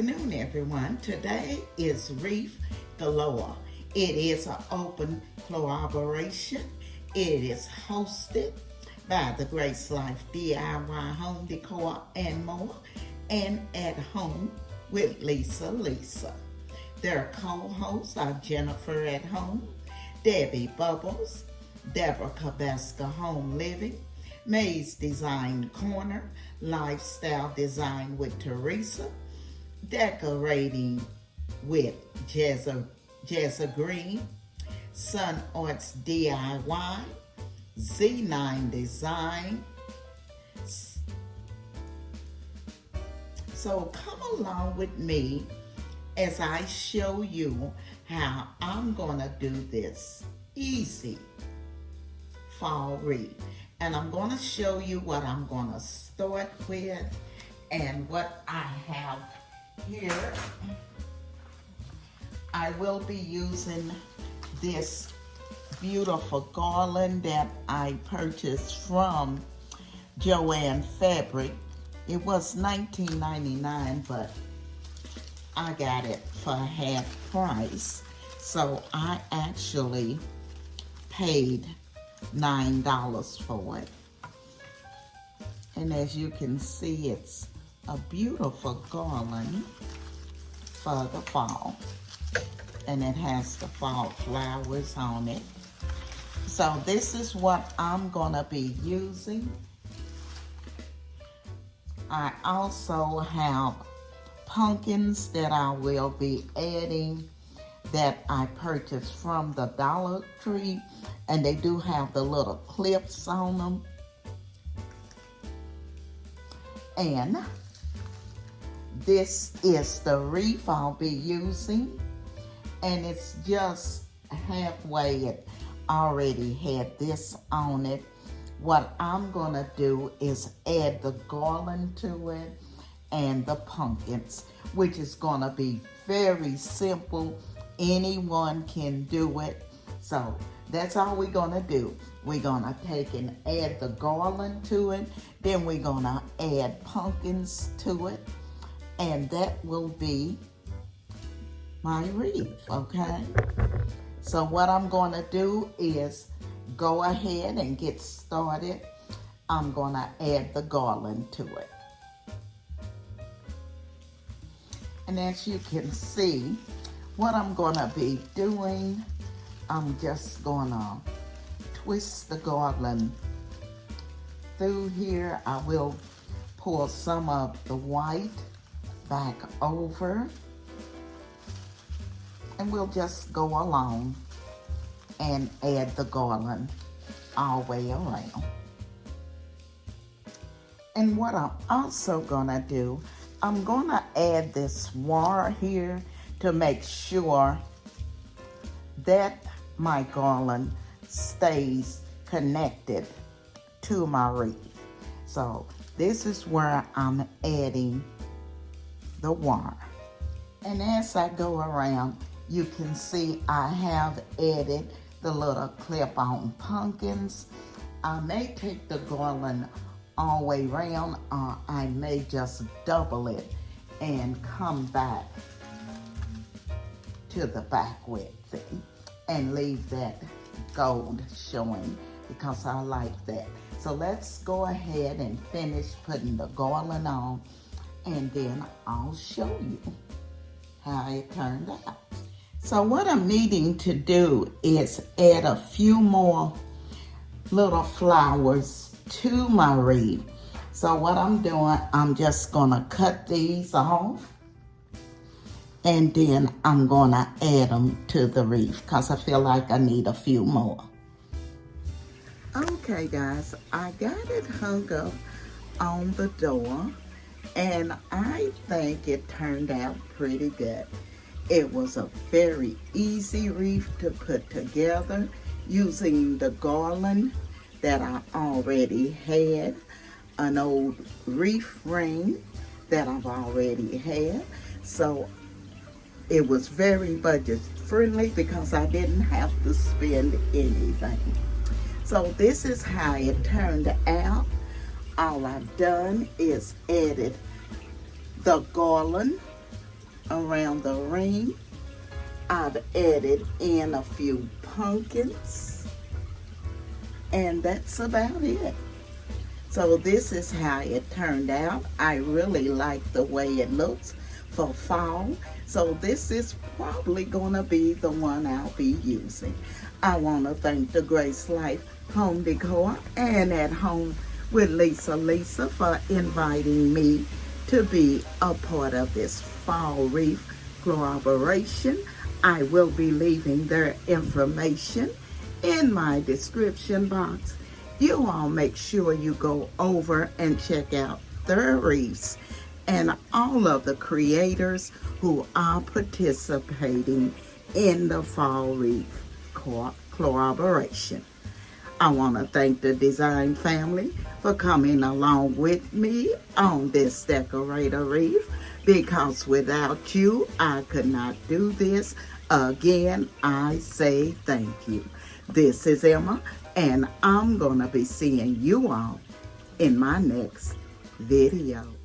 afternoon, everyone. Today is Wreaths Galore. It is an open collaboration. It is hosted by the Grace Life DIY Home Decor and more, and at home with Lisa. Their co-hosts are Jennifer at Home, Debbie Bubbles, Deborah Kabeska Home Living, May's Design Corner, Lifestyle Design with Teresa, Decorating with Jezza Green, Sun Arts DIY, Z9 Design. So come along with me as I show you how I'm gonna do this easy fall wreath. And I'm gonna show you what I'm gonna start with and what I have here. I will be using this beautiful garland that I purchased from Joann Fabric. It was $19.99, but I got it for half price. So I actually paid $9 for it. And as you can see, it's a beautiful garland for the fall. And it has the fall flowers on it. So this is what I'm gonna be using. I also have pumpkins that I will be adding that I purchased from the Dollar Tree, and they do have the little clips on them. And this is the wreath I'll be using, and it's just halfway. It already had this on it. What I'm gonna do is add the garland to it and the pumpkins, which is gonna be very simple. Anyone can do it. So that's all we're gonna do. We're gonna take and add the garland to it. Then we're gonna add pumpkins to it. And that will be my wreath, okay? So what I'm gonna do is go ahead and get started. I'm gonna add the garland to it. And as you can see, what I'm gonna be doing, I'm just gonna twist the garland through here. I will pour some of the white back over, and we'll just go along and add the garland all the way around. And what I'm also gonna do, I'm gonna add this wire here to make sure that my garland stays connected to my wreath. So this is where I'm adding the wire. And as I go around, you can see I have added the little clip-on pumpkins. I may take the garland all the way around, or I may just double it and come back to the back with it and leave that gold showing because I like that. So let's go ahead and finish putting the garland on, and then I'll show you how it turned out. So what I'm needing to do is add a few more little flowers to my wreath. So what I'm doing, I'm just gonna cut these off, and then I'm gonna add them to the wreath because I feel like I need a few more. Okay guys, I got it hung up on the door, and I think it turned out pretty good. It was a very easy wreath to put together using the garland that I already had, an old wreath ring that I've already had. So it was very budget friendly because I didn't have to spend anything. So this is how it turned out. All I've done is added the garland around the ring. I've added in a few pumpkins, and that's about it. So this is how it turned out. I really like the way it looks for fall. So this is probably gonna be the one I'll be using. I wanna thank the Grace Life Home Decor and At Home with Lisa for inviting me to be a part of this fall wreath collaboration. I will be leaving their information in my description box. You all make sure you go over and check out their wreaths and all of the creators who are participating in the fall wreath collaboration. I want to thank the design family for coming along with me on this decorator wreath, because without you, I could not do this. Again, I say thank you. This is Emma, and I'm going to be seeing you all in my next video.